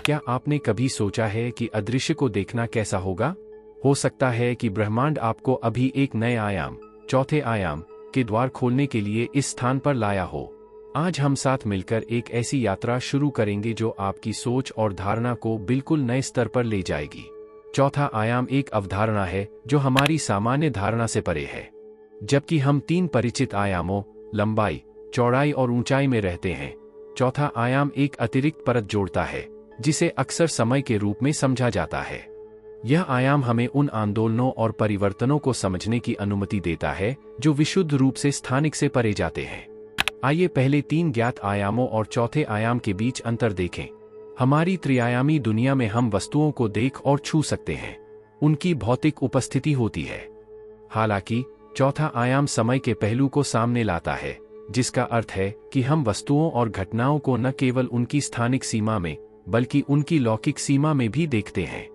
क्या आपने कभी सोचा है कि अदृश्य को देखना कैसा होगा? हो सकता है कि ब्रह्मांड आपको अभी एक नए आयाम, चौथे आयाम के द्वार खोलने के लिए इस स्थान पर लाया हो। आज हम साथ मिलकर एक ऐसी यात्रा शुरू करेंगे जो आपकी सोच और धारणा को बिल्कुल नए स्तर पर ले जाएगी। चौथा आयाम एक अवधारणा है जो हमारी सामान्य धारणा से परे है। जबकि हम 3 परिचित आयामों, लंबाई, चौड़ाई और ऊंचाई में रहते हैं, चौथा आयाम एक अतिरिक्त परत जोड़ता है जिसे अक्सर समय के रूप में समझा जाता है। यह आयाम हमें उन आंदोलनों और परिवर्तनों को समझने की अनुमति देता है जो विशुद्ध रूप से स्थानिक से परे जाते हैं। आइए पहले 3 ज्ञात आयामों और चौथे आयाम के बीच अंतर देखें। हमारी त्रिआयामी दुनिया में हम वस्तुओं को देख और छू सकते हैं, उनकी भौतिक उपस्थिति होती है। हालांकि चौथा आयाम समय के पहलू को सामने लाता है, जिसका अर्थ है कि हम वस्तुओं और घटनाओं को न केवल उनकी स्थानिक सीमा में बल्कि उनकी लौकिक सीमा में भी देखते हैं।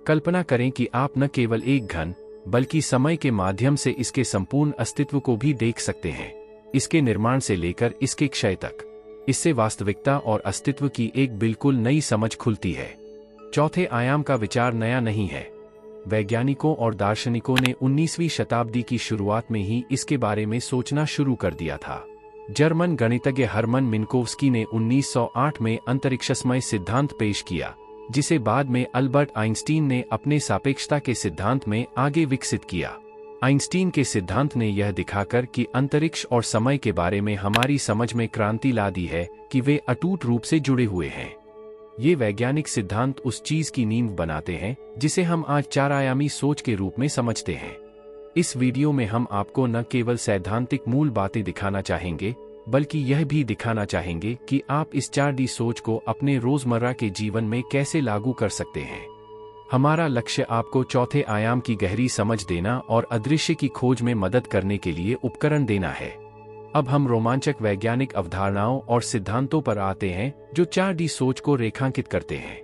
कल्पना करें कि आप न केवल एक घन बल्कि समय के माध्यम से इसके संपूर्ण अस्तित्व को भी देख सकते हैं, इसके निर्माण से लेकर इसके क्षय तक। इससे वास्तविकता और अस्तित्व की एक बिल्कुल नई समझ खुलती है। चौथे आयाम का विचार नया नहीं है। वैज्ञानिकों और दार्शनिकों ने 19वीं शताब्दी की शुरुआत में ही इसके बारे में सोचना शुरू कर दिया था। जर्मन गणितज्ञ हर्मन मिन्कोव्स्की ने 1908 में अंतरिक्षमय सिद्धांत पेश किया, जिसे बाद में अल्बर्ट आइंस्टीन ने अपने सापेक्षता के सिद्धांत में आगे विकसित किया। आइंस्टीन के सिद्धांत ने यह दिखाकर कि अंतरिक्ष और समय के बारे में हमारी समझ में क्रांति ला दी है कि वे अटूट रूप से जुड़े हुए हैं। ये वैज्ञानिक सिद्धांत उस चीज की नींव बनाते हैं जिसे हम आज 4 आयामी सोच के रूप में समझते हैं। इस वीडियो में हम आपको न केवल सैद्धांतिक मूल बातें दिखाना चाहेंगे, बल्कि यह भी दिखाना चाहेंगे कि आप इस 4D सोच को अपने रोजमर्रा के जीवन में कैसे लागू कर सकते हैं। हमारा लक्ष्य आपको चौथे आयाम की गहरी समझ देना और अदृश्य की खोज में मदद करने के लिए उपकरण देना है। अब हम रोमांचक वैज्ञानिक अवधारणाओं और सिद्धांतों पर आते हैं जो 4D सोच को रेखांकित करते हैं।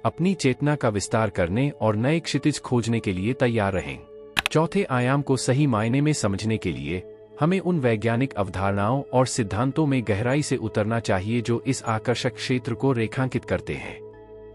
अपनी चेतना का विस्तार करने और नए क्षितिज खोजने के लिए तैयार रहें। चौथे आयाम को सही मायने में समझने के लिए हमें उन वैज्ञानिक अवधारणाओं और सिद्धांतों में गहराई से उतरना चाहिए जो इस आकर्षक क्षेत्र को रेखांकित करते हैं।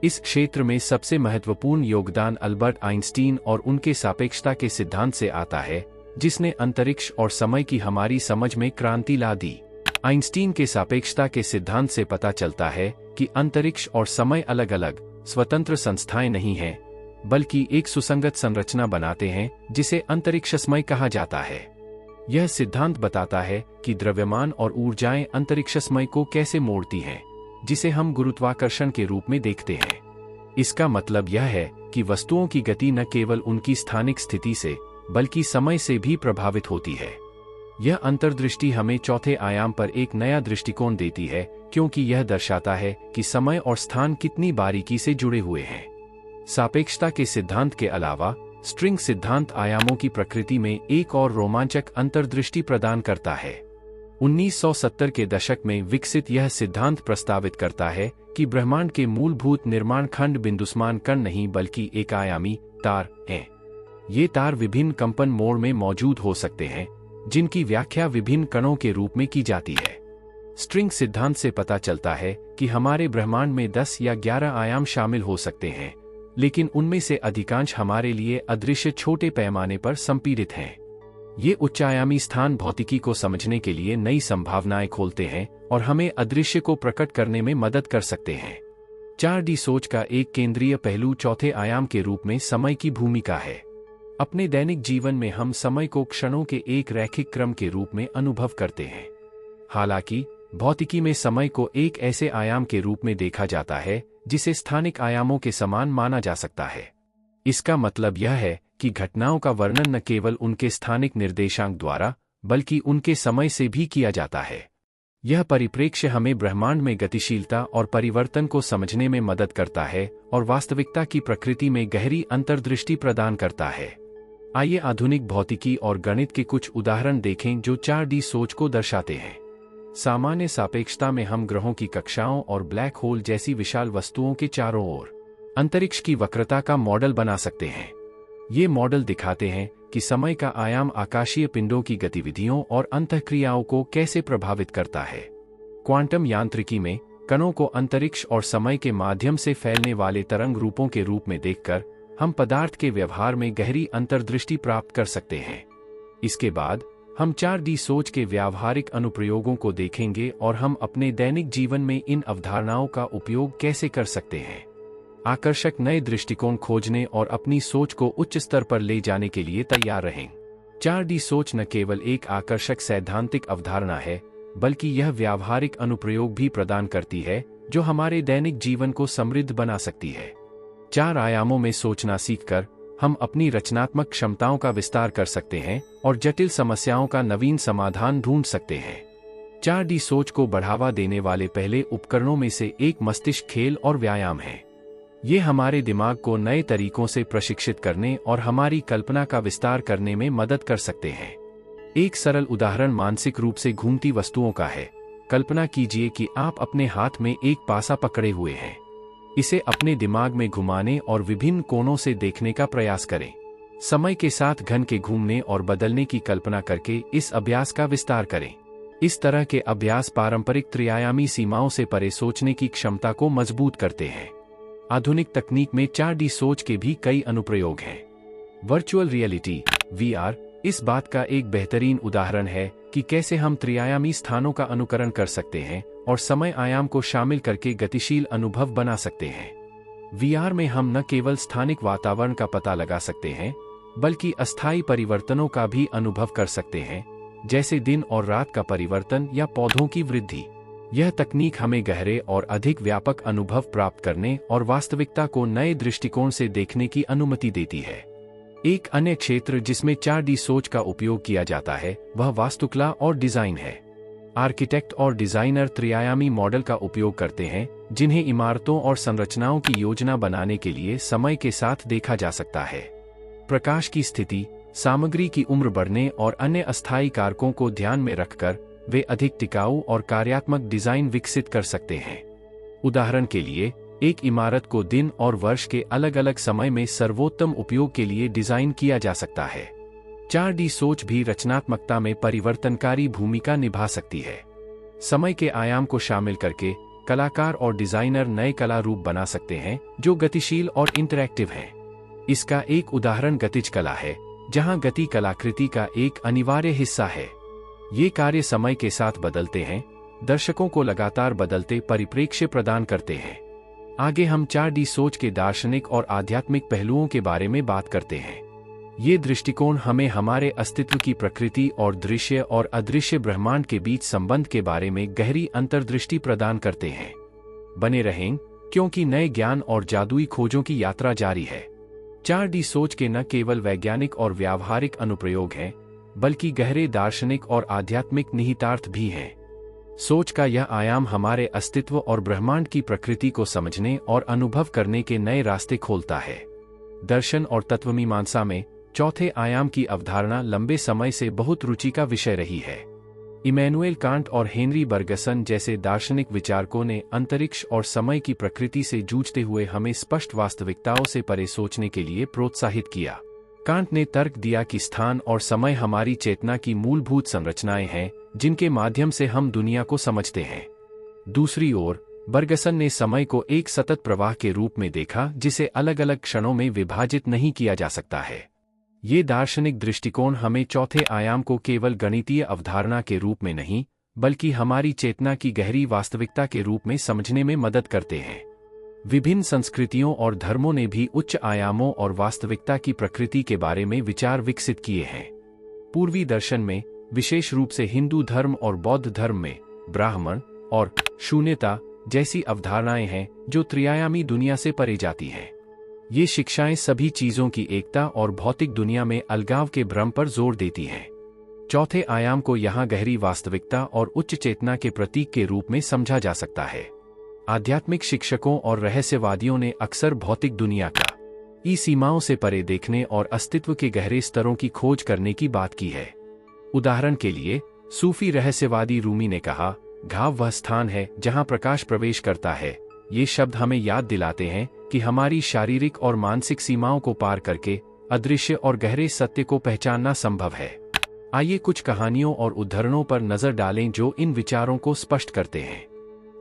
इस क्षेत्र में सबसे महत्वपूर्ण योगदान अल्बर्ट आइंस्टीन और उनके सापेक्षता के सिद्धांत से आता है, जिसने अंतरिक्ष और समय की हमारी समझ में क्रांति ला दी। आइंस्टीन के सापेक्षता के सिद्धांत से पता चलता है कि अंतरिक्ष और समय अलग अलग स्वतंत्र संस्थाएं नहीं हैं, बल्कि एक सुसंगत संरचना बनाते हैं जिसे अंतरिक्षमय कहा जाता है। यह सिद्धांत बताता है कि द्रव्यमान और ऊर्जाएं अंतरिक्षमय को कैसे मोड़ती हैं, जिसे हम गुरुत्वाकर्षण के रूप में देखते हैं। इसका मतलब यह है कि वस्तुओं की गति न केवल उनकी स्थानिक स्थिति से बल्कि समय से भी प्रभावित होती है। यह अंतर्दृष्टि हमें चौथे आयाम पर एक नया दृष्टिकोण देती है, क्योंकि यह दर्शाता है कि समय और स्थान कितनी बारीकी से जुड़े हुए हैं। सापेक्षता के सिद्धांत के अलावा स्ट्रिंग सिद्धांत आयामों की प्रकृति में एक और रोमांचक अंतर्दृष्टि प्रदान करता है। 1970 के दशक में विकसित यह सिद्धांत प्रस्तावित करता है कि ब्रह्मांड के मूलभूत निर्माण खंड बिंदुसमान कण नहीं बल्कि एक आयामी तार हैं। ये तार विभिन्न कंपन मोड में मौजूद हो सकते हैं, जिनकी व्याख्या विभिन्न कणों के रूप में की जाती है। स्ट्रिंग सिद्धांत से पता चलता है कि हमारे ब्रह्मांड में 10 या 11 आयाम शामिल हो सकते हैं, लेकिन उनमें से अधिकांश हमारे लिए अदृश्य छोटे पैमाने पर संपीड़ित हैं। ये उच्चायामी स्थान भौतिकी को समझने के लिए नई संभावनाएं खोलते हैं और हमें अदृश्य को प्रकट करने में मदद कर सकते हैं। 4D सोच का एक केंद्रीय पहलू चौथे आयाम के रूप में समय की भूमिका है। अपने दैनिक जीवन में हम समय को क्षणों के एक रैखिक क्रम के रूप में अनुभव करते हैं। हालांकि भौतिकी में समय को एक ऐसे आयाम के रूप में देखा जाता है जिसे स्थानिक आयामों के समान माना जा सकता है। इसका मतलब यह है कि घटनाओं का वर्णन न केवल उनके स्थानिक निर्देशांक द्वारा बल्कि उनके समय से भी किया जाता है। यह परिप्रेक्ष्य हमें ब्रह्मांड में गतिशीलता और परिवर्तन को समझने में मदद करता है और वास्तविकता की प्रकृति में गहरी अंतर्दृष्टि प्रदान करता है। आइए आधुनिक भौतिकी और गणित के कुछ उदाहरण देखें जो 4D सोच को दर्शाते हैं। सामान्य सापेक्षता में हम ग्रहों की कक्षाओं और ब्लैक होल जैसी विशाल वस्तुओं के चारों ओर अंतरिक्ष की वक्रता का मॉडल बना सकते हैं। ये मॉडल दिखाते हैं कि समय का आयाम आकाशीय पिंडों की गतिविधियों और अंतःक्रियाओं को कैसे प्रभावित करता है। क्वांटम यांत्रिकी में कणों को अंतरिक्ष और समय के माध्यम से फैलने वाले तरंग रूपों के रूप में देखकर हम पदार्थ के व्यवहार में गहरी अंतर्दृष्टि प्राप्त कर सकते हैं। इसके बाद हम 4D सोच के व्यावहारिक अनुप्रयोगों को देखेंगे और हम अपने दैनिक जीवन में इन अवधारणाओं का उपयोग कैसे कर सकते हैं। आकर्षक नए दृष्टिकोण खोजने और अपनी सोच को उच्च स्तर पर ले जाने के लिए तैयार रहें। 4D सोच न केवल एक आकर्षक सैद्धांतिक अवधारणा है, बल्कि यह व्यावहारिक अनुप्रयोग भी प्रदान करती है जो हमारे दैनिक जीवन को समृद्ध बना सकती है। 4 आयामों में सोचना सीखकर हम अपनी रचनात्मक क्षमताओं का विस्तार कर सकते हैं और जटिल समस्याओं का नवीन समाधान ढूंढ सकते हैं। 4D सोच को बढ़ावा देने वाले पहले उपकरणों में से एक मस्तिष्क खेल और व्यायाम है। ये हमारे दिमाग को नए तरीकों से प्रशिक्षित करने और हमारी कल्पना का विस्तार करने में मदद कर सकते हैं। एक सरल उदाहरण मानसिक रूप से घूमती वस्तुओं का है। कल्पना कीजिए कि आप अपने हाथ में एक पासा पकड़े हुए हैं। इसे अपने दिमाग में घुमाने और विभिन्न कोणों से देखने का प्रयास करें। समय के साथ घन के घूमने और बदलने की कल्पना करके इस अभ्यास का विस्तार करें। इस तरह के अभ्यास पारंपरिक त्रिआयामी सीमाओं से परे सोचने की क्षमता को मजबूत करते हैं। आधुनिक तकनीक में 4D सोच के भी कई अनुप्रयोग हैं। वर्चुअल रियलिटी (VR) इस बात का एक बेहतरीन उदाहरण है कि कैसे हम त्रिआयामी स्थानों का अनुकरण कर सकते हैं और समय आयाम को शामिल करके गतिशील अनुभव बना सकते हैं। VR में हम न केवल स्थानिक वातावरण का पता लगा सकते हैं, बल्कि अस्थायी परिवर्तनों का भी अनुभव कर सकते हैं, जैसे दिन और रात का परिवर्तन या पौधों की वृद्धि। यह तकनीक हमें गहरे और अधिक व्यापक अनुभव प्राप्त करने और वास्तविकता को नए दृष्टिकोण से देखने की अनुमति देती है। एक अन्य क्षेत्र जिसमें 4D सोच का उपयोग किया जाता है वह वास्तुकला और डिजाइन है। आर्किटेक्ट और डिजाइनर त्रिआयामी मॉडल का उपयोग करते हैं, जिन्हें इमारतों और संरचनाओं की योजना बनाने के लिए समय के साथ देखा जा सकता है। प्रकाश की स्थिति, सामग्री की उम्र बढ़ने और अन्य अस्थायी कारकों को ध्यान में रखकर वे अधिक टिकाऊ और कार्यात्मक डिजाइन विकसित कर सकते हैं। उदाहरण के लिए, एक इमारत को दिन और वर्ष के अलग अलग समय में सर्वोत्तम उपयोग के लिए डिजाइन किया जा सकता है। 4D सोच भी रचनात्मकता में परिवर्तनकारी भूमिका निभा सकती है। समय के आयाम को शामिल करके कलाकार और डिजाइनर नए कला रूप बना सकते हैं जो गतिशील और इंटरैक्टिव हैं। इसका एक उदाहरण गतिज कला है, जहां गति कलाकृति का एक अनिवार्य हिस्सा है। ये कार्य समय के साथ बदलते हैं, दर्शकों को लगातार बदलते परिप्रेक्ष्य प्रदान करते हैं। आगे हम 4D सोच के दार्शनिक और आध्यात्मिक पहलुओं के बारे में बात करते हैं। ये दृष्टिकोण हमें हमारे अस्तित्व की प्रकृति और दृश्य और अदृश्य ब्रह्मांड के बीच संबंध के बारे में गहरी अंतर्दृष्टि प्रदान करते हैं। बने रहें, क्योंकि नए ज्ञान और जादुई खोजों की यात्रा जारी है। 4D सोच के न केवल वैज्ञानिक और व्यावहारिक अनुप्रयोग हैं, बल्कि गहरे दार्शनिक और आध्यात्मिक निहितार्थ भी हैं। सोच का यह आयाम हमारे अस्तित्व और ब्रह्मांड की प्रकृति को समझने और अनुभव करने के नए रास्ते खोलता है। दर्शन और तत्वमीमांसा में चौथे आयाम की अवधारणा लंबे समय से बहुत रुचि का विषय रही है। इमैनुएल कांट और हेनरी बर्गसन जैसे दार्शनिक विचारकों ने अंतरिक्ष और समय की प्रकृति से जूझते हुए हमें स्पष्ट वास्तविकताओं से परे सोचने के लिए प्रोत्साहित किया। कांट ने तर्क दिया कि स्थान और समय हमारी चेतना की मूलभूत संरचनाएं हैं, जिनके माध्यम से हम दुनिया को समझते हैं। दूसरी ओर, बर्गसन ने समय को एक सतत प्रवाह के रूप में देखा, जिसे अलग अलग क्षणों में विभाजित नहीं किया जा सकता है। ये दार्शनिक दृष्टिकोण हमें चौथे आयाम को केवल गणितीय अवधारणा के रूप में नहीं, बल्कि हमारी चेतना की गहरी वास्तविकता के रूप में समझने में मदद करते हैं। विभिन्न संस्कृतियों और धर्मों ने भी उच्च आयामों और वास्तविकता की प्रकृति के बारे में विचार विकसित किए हैं। पूर्वी दर्शन में, विशेष रूप से हिंदू धर्म और बौद्ध धर्म में, ब्राह्मण और शून्यता जैसी अवधारणाएं हैं जो त्रिआयामी दुनिया से परे जाती हैं। ये शिक्षाएं सभी चीजों की एकता और भौतिक दुनिया में अलगाव के भ्रम पर जोर देती हैं। चौथे आयाम को यहाँ गहरी वास्तविकता और उच्च चेतना के प्रतीक के रूप में समझा जा सकता है। आध्यात्मिक शिक्षकों और रहस्यवादियों ने अक्सर भौतिक दुनिया का ई सीमाओं से परे देखने और अस्तित्व के गहरे स्तरों की खोज करने की बात की है। उदाहरण के लिए, सूफी रहस्यवादी रूमी ने कहा, घाव वह स्थान है जहां प्रकाश प्रवेश करता है। ये शब्द हमें याद दिलाते हैं कि हमारी शारीरिक और मानसिक सीमाओं को पार करके अदृश्य और गहरे सत्य को पहचानना संभव है। आइए कुछ कहानियों और उदाहरणों पर नजर डालें जो इन विचारों को स्पष्ट करते हैं।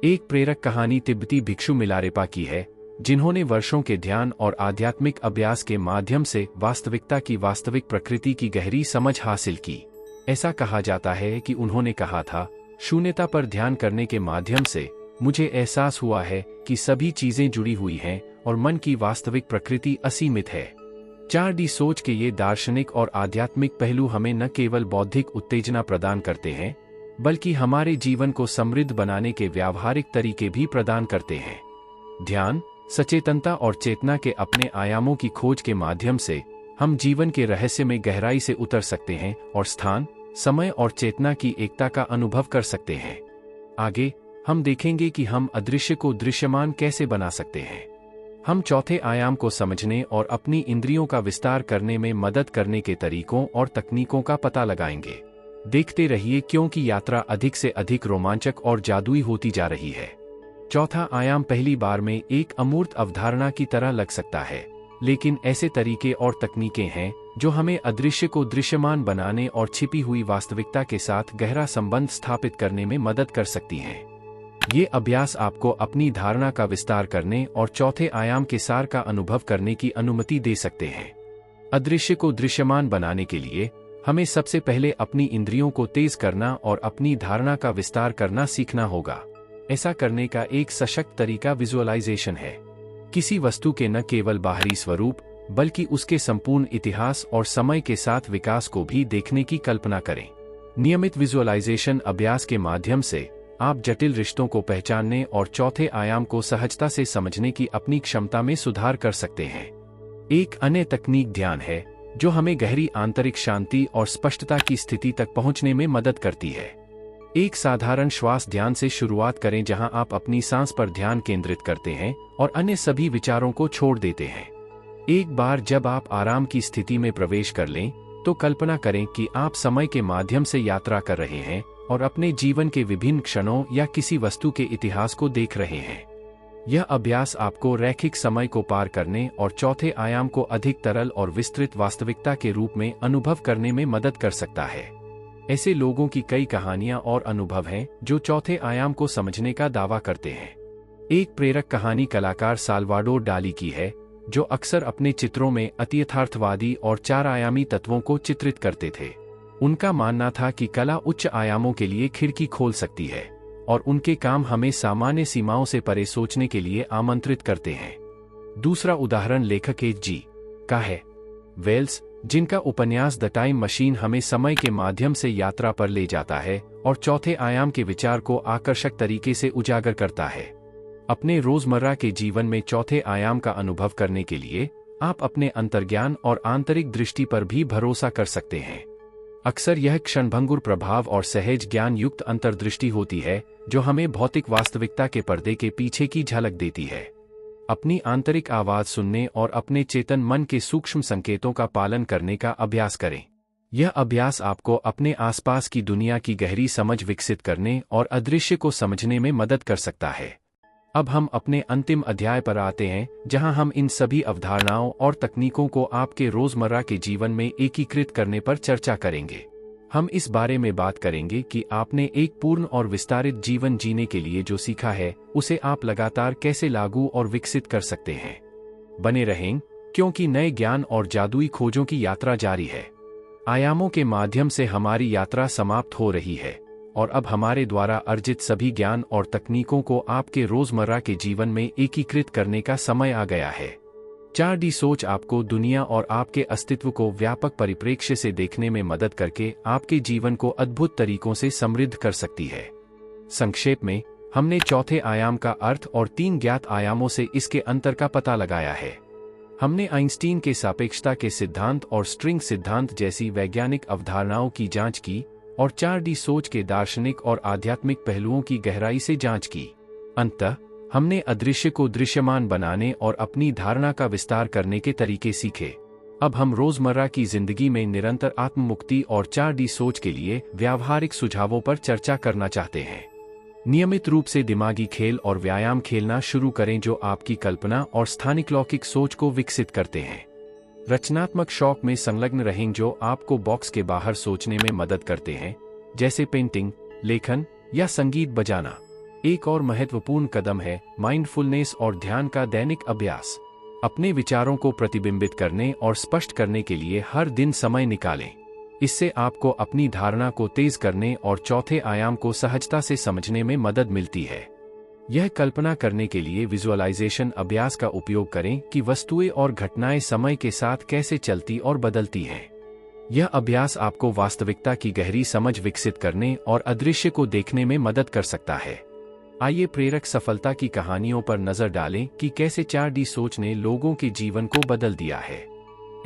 एक प्रेरक कहानी तिब्बती भिक्षु मिलारेपा की है, जिन्होंने वर्षों के ध्यान और आध्यात्मिक अभ्यास के माध्यम से वास्तविकता की वास्तविक प्रकृति की गहरी समझ हासिल की। ऐसा कहा जाता है कि उन्होंने कहा था, शून्यता पर ध्यान करने के माध्यम से मुझे एहसास हुआ है कि सभी चीजें जुड़ी हुई हैं और मन की वास्तविक प्रकृति असीमित है। 4D सोच के ये दार्शनिक और आध्यात्मिक पहलू हमें न केवल बौद्धिक उत्तेजना प्रदान करते हैं, बल्कि हमारे जीवन को समृद्ध बनाने के व्यावहारिक तरीके भी प्रदान करते हैं। ध्यान, सचेतनता और चेतना के अपने आयामों की खोज के माध्यम से हम जीवन के रहस्य में गहराई से उतर सकते हैं और स्थान, समय और चेतना की एकता का अनुभव कर सकते हैं। आगे हम देखेंगे कि हम अदृश्य को दृश्यमान कैसे बना सकते हैं। हम चौथे आयाम को समझने और अपनी इंद्रियों का विस्तार करने में मदद करने के तरीकों और तकनीकों का पता लगाएंगे। देखते रहिए, क्योंकि यात्रा अधिक से अधिक रोमांचक और जादुई होती जा रही है। चौथा आयाम पहली बार में एक अमूर्त अवधारणा की तरह लग सकता है, लेकिन ऐसे तरीके और तकनीकें हैं जो हमें अदृश्य को दृश्यमान बनाने और छिपी हुई वास्तविकता के साथ गहरा संबंध स्थापित करने में मदद कर सकती हैं। ये अभ्यास आपको अपनी धारणा का विस्तार करने और चौथे आयाम के सार का अनुभव करने की अनुमति दे सकते हैं। अदृश्य को दृश्यमान बनाने के लिए हमें सबसे पहले अपनी इंद्रियों को तेज करना और अपनी धारणा का विस्तार करना सीखना होगा। ऐसा करने का एक सशक्त तरीका विजुअलाइजेशन है। किसी वस्तु के न केवल बाहरी स्वरूप, बल्कि उसके संपूर्ण इतिहास और समय के साथ विकास को भी देखने की कल्पना करें। नियमित विजुअलाइजेशन अभ्यास के माध्यम से आप जटिल रिश्तों को पहचानने और चौथे आयाम को सहजता से समझने की अपनी क्षमता में सुधार कर सकते हैं। एक अन्य तकनीक ध्यान है, जो हमें गहरी आंतरिक शांति और स्पष्टता की स्थिति तक पहुंचने में मदद करती है। एक साधारण श्वास ध्यान से शुरुआत करें, जहां आप अपनी सांस पर ध्यान केंद्रित करते हैं और अन्य सभी विचारों को छोड़ देते हैं। एक बार जब आप आराम की स्थिति में प्रवेश कर लें, तो कल्पना करें कि आप समय के माध्यम से यात्रा कर रहे हैं और अपने जीवन के विभिन्न क्षणों या किसी वस्तु के इतिहास को देख रहे हैं। यह अभ्यास आपको रैखिक समय को पार करने और चौथे आयाम को अधिक तरल और विस्तृत वास्तविकता के रूप में अनुभव करने में मदद कर सकता है। ऐसे लोगों की कई कहानियां और अनुभव हैं जो चौथे आयाम को समझने का दावा करते हैं। एक प्रेरक कहानी कलाकार साल्वाडोर डाली की है, जो अक्सर अपने चित्रों में अतियथार्थवादी और 4 आयामी तत्वों को चित्रित करते थे। उनका मानना था कि कला उच्च आयामों के लिए खिड़की खोल सकती है और उनके काम हमें सामान्य सीमाओं से परे सोचने के लिए आमंत्रित करते हैं। दूसरा उदाहरण लेखक H.G. का है, वेल्स, जिनका उपन्यास द टाइम मशीन हमें समय के माध्यम से यात्रा पर ले जाता है और चौथे आयाम के विचार को आकर्षक तरीके से उजागर करता है। अपने रोजमर्रा के जीवन में चौथे आयाम का अनुभव करने के लिए आप अपने अंतर्ज्ञान और आंतरिक दृष्टि पर भी भरोसा कर सकते हैं। अक्सर यह क्षणभंगुर प्रभाव और सहज ज्ञान युक्त अंतर्दृष्टि होती है, जो हमें भौतिक वास्तविकता के पर्दे के पीछे की झलक देती है। अपनी आंतरिक आवाज सुनने और अपने चेतन मन के सूक्ष्म संकेतों का पालन करने का अभ्यास करें। यह अभ्यास आपको अपने आसपास की दुनिया की गहरी समझ विकसित करने और अदृश्य को समझने में मदद कर सकता है। अब हम अपने अंतिम अध्याय पर आते हैं, जहां हम इन सभी अवधारणाओं और तकनीकों को आपके रोजमर्रा के जीवन में एकीकृत करने पर चर्चा करेंगे। हम इस बारे में बात करेंगे कि आपने एक पूर्ण और विस्तारित जीवन जीने के लिए जो सीखा है, उसे आप लगातार कैसे लागू और विकसित कर सकते हैं। बने रहें, क्योंकि नए ज्ञान और जादुई खोजों की यात्रा जारी है। आयामों के माध्यम से हमारी यात्रा समाप्त हो रही है और अब हमारे द्वारा अर्जित सभी ज्ञान और तकनीकों को आपके रोजमर्रा के जीवन में एकीकृत करने का समय आ गया है। 4D सोच आपको दुनिया और आपके अस्तित्व को व्यापक परिप्रेक्ष्य से देखने में मदद करके आपके जीवन को अद्भुत तरीकों से समृद्ध कर सकती है। संक्षेप में, हमने चौथे आयाम का अर्थ और 3 ज्ञात आयामों से इसके अंतर का पता लगाया है। हमने आइंस्टीन के सापेक्षता के सिद्धांत और स्ट्रिंग सिद्धांत जैसी वैज्ञानिक अवधारणाओं की जांच की और 4D सोच के दार्शनिक और आध्यात्मिक पहलुओं की गहराई से जांच की। अंततः हमने अदृश्य को दृश्यमान बनाने और अपनी धारणा का विस्तार करने के तरीके सीखे। अब हम रोजमर्रा की जिंदगी में निरंतर आत्ममुक्ति और 4D सोच के लिए व्यावहारिक सुझावों पर चर्चा करना चाहते हैं। नियमित रूप से दिमागी खेल और व्यायाम खेलना शुरू करें, जो आपकी कल्पना और स्थानिक लौकिक सोच को विकसित करते हैं। रचनात्मक शौक में संलग्न रहें, जो आपको बॉक्स के बाहर सोचने में मदद करते हैं, जैसे पेंटिंग, लेखन या संगीत बजाना। एक और महत्वपूर्ण कदम है माइंडफुलनेस और ध्यान का दैनिक अभ्यास। अपने विचारों को प्रतिबिंबित करने और स्पष्ट करने के लिए हर दिन समय निकालें। इससे आपको अपनी धारणा को तेज करने और चौथे आयाम को सहजता से समझने में मदद मिलती है। यह कल्पना करने के लिए विजुअलाइजेशन अभ्यास का उपयोग करें कि वस्तुएं और घटनाएं समय के साथ कैसे चलती और बदलती हैं। यह अभ्यास आपको वास्तविकता की गहरी समझ विकसित करने और अदृश्य को देखने में मदद कर सकता है। आइए प्रेरक सफलता की कहानियों पर नजर डालें कि कैसे 4D सोच ने लोगों के जीवन को बदल दिया है।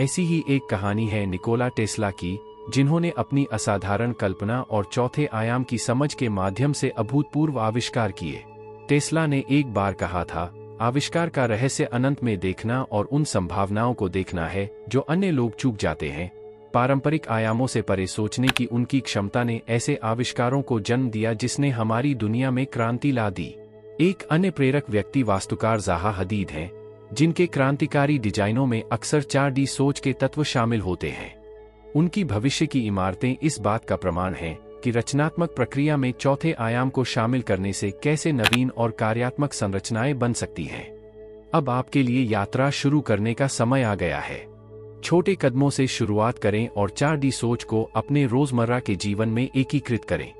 ऐसी ही एक कहानी है निकोला टेस्ला की, जिन्होंने अपनी असाधारण कल्पना और चौथे आयाम की समझ के माध्यम से अभूतपूर्व आविष्कार किए। टेस्ला ने एक बार कहा था, आविष्कार का रहस्य अनंत में देखना और उन संभावनाओं को देखना है जो अन्य लोग चूक जाते हैं। पारंपरिक आयामों से परे सोचने की उनकी क्षमता ने ऐसे आविष्कारों को जन्म दिया जिसने हमारी दुनिया में क्रांति ला दी। एक अन्य प्रेरक व्यक्ति वास्तुकार ज़ाहा हदीद हैं, जिनके क्रांतिकारी डिजाइनों में अक्सर 4D सोच के तत्व शामिल होते हैं। उनकी भविष्य की इमारतें इस बात का प्रमाण हैं कि रचनात्मक प्रक्रिया में चौथे आयाम को शामिल करने से कैसे नवीन और कार्यात्मक संरचनाएं बन सकती हैं। अब आपके लिए यात्रा शुरू करने का समय आ गया है। छोटे कदमों से शुरुआत करें और 4D सोच को अपने रोजमर्रा के जीवन में एकीकृत करें।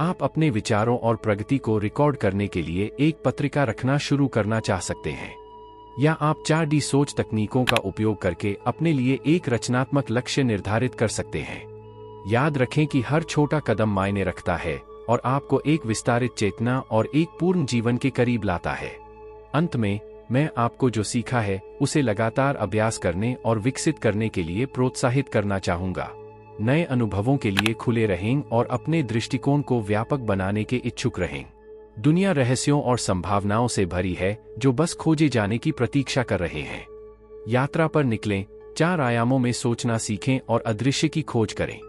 आप अपने विचारों और प्रगति को रिकॉर्ड करने के लिए एक पत्रिका रखना शुरू करना चाह सकते हैं, या आप 4D सोच तकनीकों का उपयोग करके अपने लिए एक रचनात्मक लक्ष्य निर्धारित कर सकते हैं। याद रखें कि हर छोटा कदम मायने रखता है और आपको एक विस्तारित चेतना और एक पूर्ण जीवन के करीब लाता है। अंत में, मैं आपको जो सीखा है उसे लगातार अभ्यास करने और विकसित करने के लिए प्रोत्साहित करना चाहूंगा। नए अनुभवों के लिए खुले रहें और अपने दृष्टिकोण को व्यापक बनाने के इच्छुक रहें। दुनिया रहस्यों और संभावनाओं से भरी है जो बस खोजे जाने की प्रतीक्षा कर रहे हैं। यात्रा पर निकलें, 4 आयामों में सोचना सीखें और अदृश्य की खोज करें।